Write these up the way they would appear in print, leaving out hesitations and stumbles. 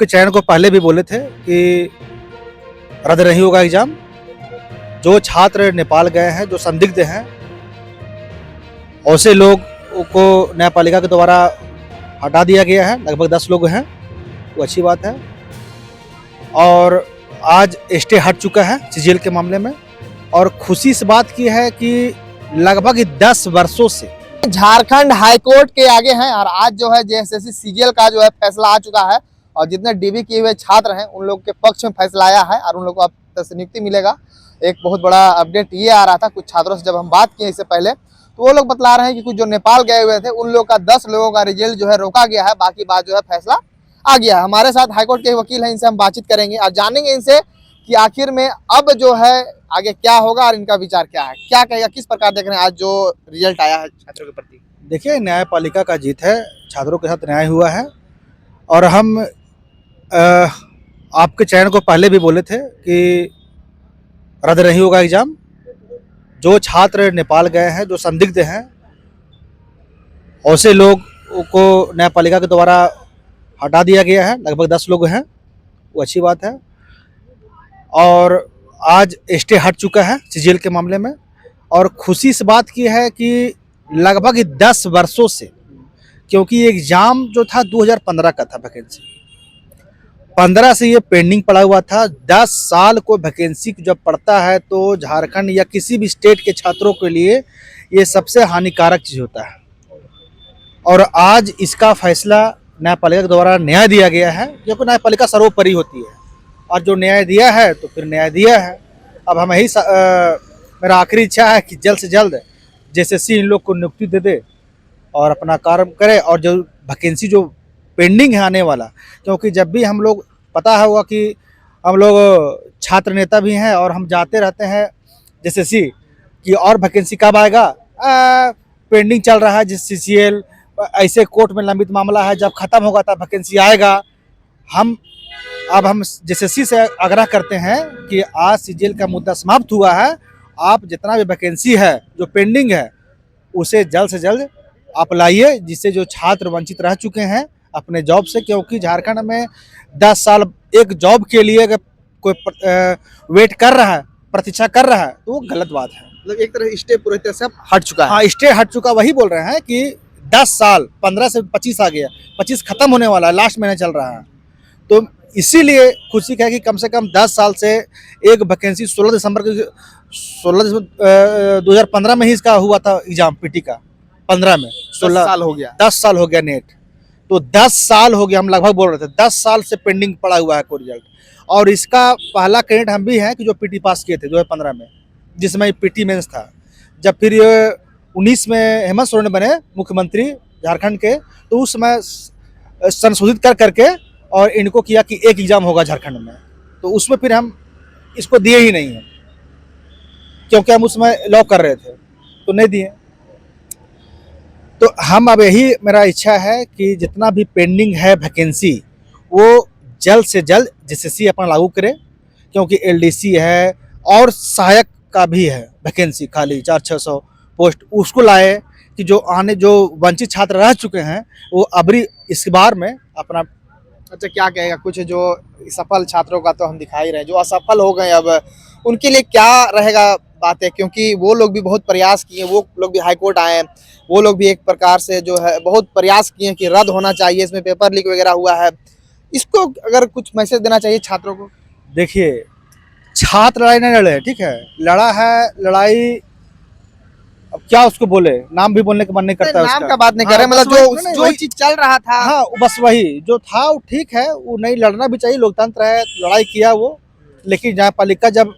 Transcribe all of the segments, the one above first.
के चयन को पहले भी बोले थे कि रद्द नहीं होगा एग्जाम। जो छात्र नेपाल गए हैं, जो संदिग्ध हैं, ऐसे लोग को न्यायपालिका के द्वारा हटा दिया गया है। लगभग 10 लोग हैं, वो अच्छी बात है। और आज स्टे हट चुका है सीजीएल के मामले में। और खुशी इस बात की है कि लगभग 10 वर्षों से झारखंड हाईकोर्ट के आगे हैं और आज जो है जेएसएससी सीजीएल का जो है फैसला आ चुका है और जितने डीबी किए हुए छात्र हैं उन लोग के पक्ष में फैसला आया है और उन लोग को अब से नियुक्ति मिलेगा। एक बहुत बड़ा अपडेट ये आ रहा था, कुछ छात्रों से जब हम बात किए इससे पहले तो वो लोग बतला रहे हैं कि कुछ जो नेपाल गए हुए थे उन लोग का 10 लोगों का रिजल्ट जो है रोका गया है, बाकी बात जो है फैसला आ गया है। हमारे साथ हाईकोर्ट के वकील हैं, इनसे हम बातचीत करेंगे और जानेंगे इनसे कि आखिर में अब जो है आगे क्या होगा और इनका विचार क्या है, क्या कहेगा, किस प्रकार देख रहे हैं आज जो रिजल्ट आया है छात्रों के प्रति। देखिए, न्यायपालिका का जीत है, छात्रों के साथ न्याय हुआ है। और हम आपके चयन को पहले भी बोले थे कि रद्द नहीं होगा एग्जाम। जो छात्र नेपाल गए हैं, जो संदिग्ध हैं, ऐसे लोग को न्यायपालिका के द्वारा हटा दिया गया है। लगभग 10 लोग हैं, वो अच्छी बात है। और आज स्टे हट चुका है सीजीएल के मामले में। और खुशी इस बात की है कि लगभग 10 वर्षों से, क्योंकि एग्ज़ाम जो था 2015 का था, वैकेंसी 15 से ये पेंडिंग पड़ा हुआ था। 10 साल को वैकेंसी जब पड़ता है तो झारखंड या किसी भी स्टेट के छात्रों के लिए ये सबसे हानिकारक चीज़ होता है। और आज इसका फैसला न्यायपालिका के द्वारा न्याय दिया गया है, क्योंकि न्यायपालिका सर्वोपरि होती है और जो न्याय दिया है तो फिर न्याय दिया है। अब हम यही मेरा आखिरी इच्छा है कि जल्द से जल्द जेएसएससी इन लोग को नियुक्ति दे दे और अपना कार्य करे। और जो वैकेंसी जो पेंडिंग है आने वाला, क्योंकि जब भी हम लोग, पता होगा कि हम लोग छात्र नेता भी हैं और हम जाते रहते हैं जेएसएससी कि और वैकेंसी कब आएगा, पेंडिंग चल रहा है जिस सीजीएल, ऐसे कोर्ट में लंबित मामला है, जब खत्म होगा तब वैकेंसी आएगा। अब हम जेएसएससी से आग्रह करते हैं कि आज सीजीएल का मुद्दा समाप्त हुआ है। आप जितना भी वैकेंसी है जो पेंडिंग है उसे जल्द से जल्द आप लाइए, जिससे जो छात्र वंचित रह चुके हैं अपने जॉब से। क्योंकि झारखंड में 10 साल एक जॉब के लिए अगर कोई वेट कर रहा है, प्रतीक्षा कर रहा है, तो वो गलत बात है। मतलब एक तरह स्टे पूरी तरह से हट चुका है। हाँ, स्टे हट चुका। वही बोल रहे हैं कि 10 साल, 15 से 25 आ गया, 25 खत्म होने वाला है, लास्ट महीने चल रहा है। तो इसीलिए खुशी है कि कम से कम 10 साल से एक वैकेंसी 16 दिसंबर 2015 में ही इसका हुआ था एग्जाम, पीटी का 15 में 16 साल हो गया, 10 साल हो गया नेट। तो 10 साल हो गया, हम लगभग बोल रहे थे 10 साल से पेंडिंग पड़ा हुआ है कोई रिजल्ट। और इसका पहला क्रेडिट हम भी हैं कि जो पीटी पास किए थे 2015 में, जिसमें पीटी मेंस था। जब फिर ये 19 में हेमंत सोरेन बने मुख्यमंत्री झारखंड के, तो उस समय संशोधित कर करके और इनको किया कि एक एग्ज़ाम होगा झारखंड में। तो उसमें फिर हम इसको दिए ही नहीं हैं, क्योंकि हम उसमें लॉक कर रहे थे, तो नहीं दिए। तो हम अब यही मेरा इच्छा है कि जितना भी पेंडिंग है वैकेंसी वो जल्द से जल्द जेएसएससी अपना लागू करे। क्योंकि एलडीसी है और सहायक का भी है वैकेंसी खाली 400-600 पोस्ट, उसको लाए कि जो वंचित छात्र रह चुके हैं वो अबरी इस बार में अपना। अच्छा, क्या कहेगा, कुछ जो सफल छात्रों का तो हम दिखा ही रहे हैं, जो असफल हो गए अब उनके लिए क्या रहेगा बात है, क्योंकि वो लोग भी बहुत प्रयास किए, वो लोग भी हाईकोर्ट आए हैं, वो लोग भी एक प्रकार से जो है बहुत प्रयास किए कि रद्द होना चाहिए, इसमें पेपर लीक वगैरह हुआ है। इसको अगर कुछ मैसेज देना चाहिए छात्रों को। देखिए, छात्र लड़ाई नहीं लड़े, ठीक है, लड़ा है लड़ाई, अब क्या उसको बोले, नाम भी बोलने का मन नहीं करता। नाम का बात नहीं कर रहे, मतलब जो चीज चल रहा था, हाँ बस वही जो था वो ठीक है, वो नहीं लड़ना भी चाहिए, लोकतंत्र है, लड़ाई किया वो। लेकिन न्यायपालिका जब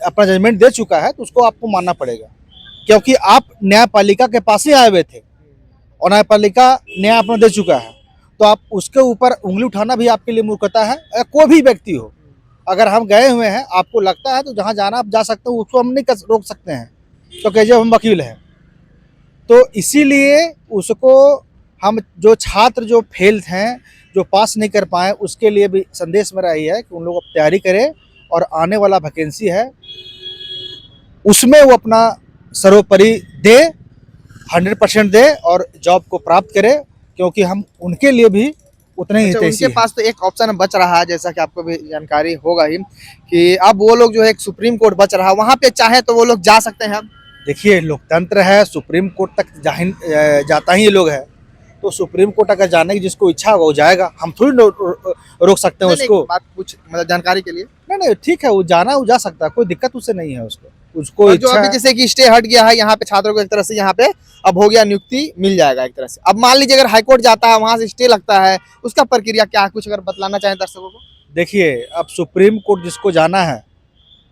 अपना जजमेंट दे चुका है तो उसको आपको मानना पड़ेगा, क्योंकि आप न्यायपालिका के पास ही आए हुए थे और न्यायपालिका न्याय अपना दे चुका है। तो आप उसके ऊपर उंगली उठाना भी आपके लिए मूर्खता है। कोई भी व्यक्ति हो, अगर हम गए हुए हैं, आपको लगता है तो जहाँ जाना आप जा सकते हो, उसको हम नहीं रोक सकते हैं, क्योंकि जब हम वकील हैं। तो इसीलिए उसको हम, जो छात्र जो फेल हैं, जो पास नहीं कर पाए, उसके लिए भी संदेश मेरा यही है कि उन लोग अब तैयारी करें और आने वाला वैकेंसी है उसमें वो अपना सर्वोपरि दे, 100% दे और जॉब को प्राप्त करे। क्योंकि हम उनके लिए भी उतने ही अच्छा, हितैषी उनके हैं। पास तो एक ऑप्शन बच रहा है, जैसा कि आपको भी जानकारी होगा ही, कि अब वो लोग जो है एक सुप्रीम कोर्ट बच रहा है, वहां पे चाहे तो वो लोग जा सकते हैं। देखिए लोकतंत्र है, सुप्रीम कोर्ट तक जाता ही ये लोग है, तो सुप्रीम कोर्ट अगर जाने की जिसको इच्छा होगा वो जाएगा, हम थोड़ी रोक सकते हैं नहीं नहीं, उसको। बात कुछ मतलब जानकारी के लिए। नहीं नहीं ठीक है, वो जाना वो जा सकता है, कोई दिक्कत उससे नहीं है, उसको और जो इच्छा अभी है। जैसे कि स्टे हट गया है यहाँ पे छात्रों को, एक तरह से यहाँ पे अब हो गया, नियुक्ति मिल जाएगा एक तरह से। अब मान लीजिए अगर हाईकोर्ट जाता है, वहां से स्टे लगता है, उसका प्रक्रिया क्या है, कुछ अगर बतलाना चाहें दर्शकों को। देखिए अब सुप्रीम कोर्ट जिसको जाना है,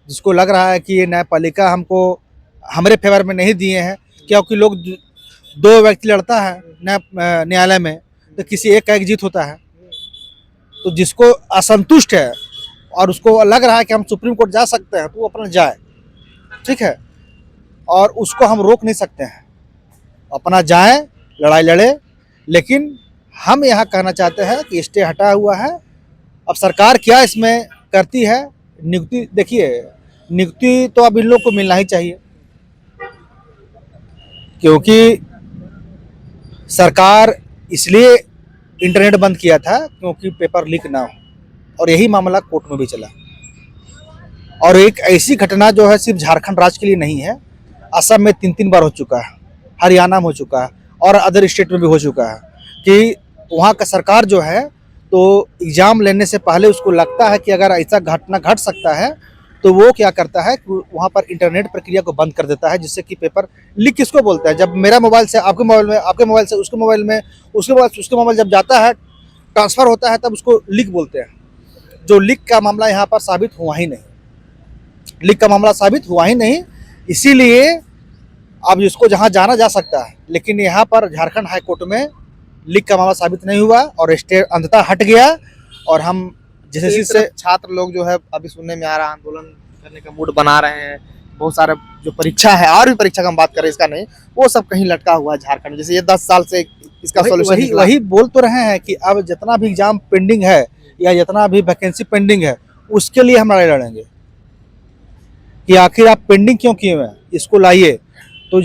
जिसको लग रहा है कि ये न्यायपालिका हमको हमारे फेवर में नहीं दिए हैं, क्योंकि लोग दो व्यक्ति लड़ता है न्यायालय में, तो किसी एक का एक जीत होता है। तो जिसको असंतुष्ट है और उसको लग रहा है कि हम सुप्रीम कोर्ट जा सकते हैं, तो वो अपना जाए, ठीक है, और उसको हम रोक नहीं सकते हैं, अपना जाए, लड़ाई लड़े। लेकिन हम यहाँ कहना चाहते हैं कि स्टे हटा हुआ है, अब सरकार क्या इसमें करती है। नियुक्ति देखिए, नियुक्ति तो अब इन लोग को मिलना ही चाहिए, क्योंकि सरकार इसलिए इंटरनेट बंद किया था क्योंकि पेपर लीक ना हो, और यही मामला कोर्ट में भी चला। और एक ऐसी घटना जो है सिर्फ झारखंड राज्य के लिए नहीं है, असम में 3 बार हो चुका है, हरियाणा में हो चुका है, और अदर स्टेट में भी हो चुका है कि वहाँ का सरकार जो है, तो एग्ज़ाम लेने से पहले उसको लगता है कि अगर ऐसा घटना घट सकता है, तो वो क्या करता है कि वहाँ पर इंटरनेट प्रक्रिया को बंद कर देता है, जिससे कि पेपर लीक किसको बोलता है। जब मेरा मोबाइल से आपके मोबाइल में, आपके मोबाइल से उसके मोबाइल में, उसके मोबाइल से उसके मोबाइल जब जाता है, ट्रांसफ़र होता है, तब उसको लीक बोलते हैं। जो लीक का मामला यहाँ पर साबित हुआ ही नहीं, लीक का मामला साबित हुआ ही नहीं, इसीलिए अब इसको जहाँ जाना जा सकता है। लेकिन यहाँ पर झारखंड हाई कोर्ट में लीक का मामला साबित नहीं हुआ और स्टे अंततः हट गया। और हम जैसे एक चीज से तरफ छात्र लोग जो है, अभी सुनने में आ रहा है, आंदोलन करने का मूड बना रहे हैं। बहुत सारे जो परीक्षा है, और भी परीक्षा का हम बात करें इसका नहीं, वो सब कहीं लटका हुआ है झारखंड। जैसे ये 10 साल से इसका सोल्यूशन वही वही बोल तो रहे हैं कि अब जितना भी एग्जाम पेंडिंग है या जितना भी वैकेंसी पेंडिंग है, उसके लिए हम लड़ाई लड़ेंगे कि आखिर आप पेंडिंग क्यों किए हुए हैं, इसको लाइए। तो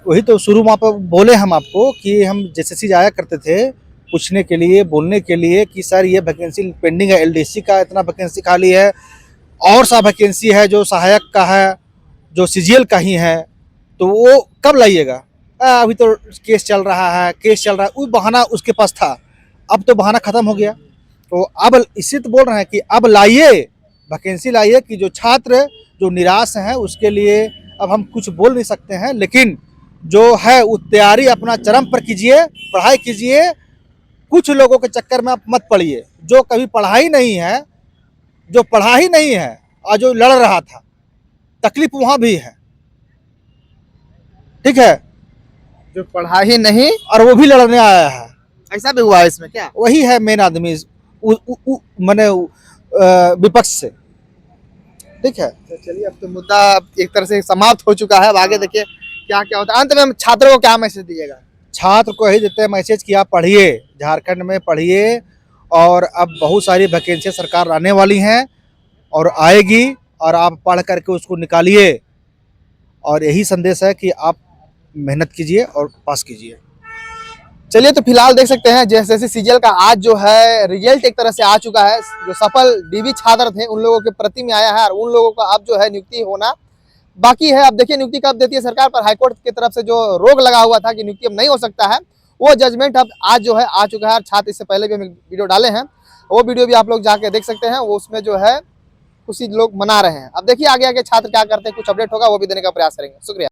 वही तो शुरू वहाँ पर बोले हम आपको कि हम जैसे जाया करते थे पूछने के लिए, बोलने के लिए कि सर ये वैकेंसी पेंडिंग है, एलडीसी का इतना वैकेंसी खाली है, और सा वैकेंसी है जो सहायक का है, जो सीजीएल का ही है, तो वो कब लाइएगा। अभी तो केस चल रहा है, वो बहाना उसके पास था, अब तो बहाना खत्म हो गया। तो अब इसी तो बोल रहे हैं कि अब लाइए, वैकेंसी लाइए, कि जो छात्र जो निराश हैं उसके लिए अब हम कुछ बोल नहीं सकते हैं, लेकिन जो है वो तैयारी अपना चरम पर कीजिए, पढ़ाई कीजिए। कुछ लोगों के चक्कर में आप मत पड़िए, जो कभी पढ़ा ही नहीं है, जो पढ़ा ही नहीं है और जो लड़ रहा था, तकलीफ वहां भी है, ठीक है, जो पढ़ा ही नहीं और वो भी लड़ने आया है, ऐसा भी हुआ है इसमें क्या। वही है मेन आदमी मैंने विपक्ष से, ठीक है। तो चलिए, अब तो मुद्दा एक तरह से समाप्त हो चुका है। अब आगे देखिए क्या क्या होता है। अंत में हम छात्रों को क्या मैसेज दीजिएगा। छात्र को यही देते हैं मैसेज कि आप पढ़िए, झारखंड में पढ़िए, और अब बहुत सारी वैकेंसी सरकार आने वाली हैं और आएगी, और आप पढ़ करके उसको निकालिए। और यही संदेश है कि आप मेहनत कीजिए और पास कीजिए। चलिए, तो फिलहाल देख सकते हैं जैसे सीजीएल का आज जो है रिजल्ट एक तरह से आ चुका है। जो सफल डीबी छात्र थे उन लोगों के प्रति में आया है, और उन लोगों का अब जो है नियुक्ति होना बाकी है। अब देखिए नियुक्ति कब देती है सरकार, पर हाईकोर्ट की तरफ से जो रोक लगा हुआ था कि नियुक्ति अब नहीं हो सकता है, वो जजमेंट अब आज जो है आ चुका है। छात्र इससे पहले भी हम वीडियो डाले हैं, वो वीडियो भी आप लोग जाके देख सकते हैं। वो उसमें जो है खुशी लोग मना रहे हैं। अब देखिए आगे आगे छात्र क्या करते हैं, कुछ अपडेट होगा वो भी देने का प्रयास करेंगे। शुक्रिया।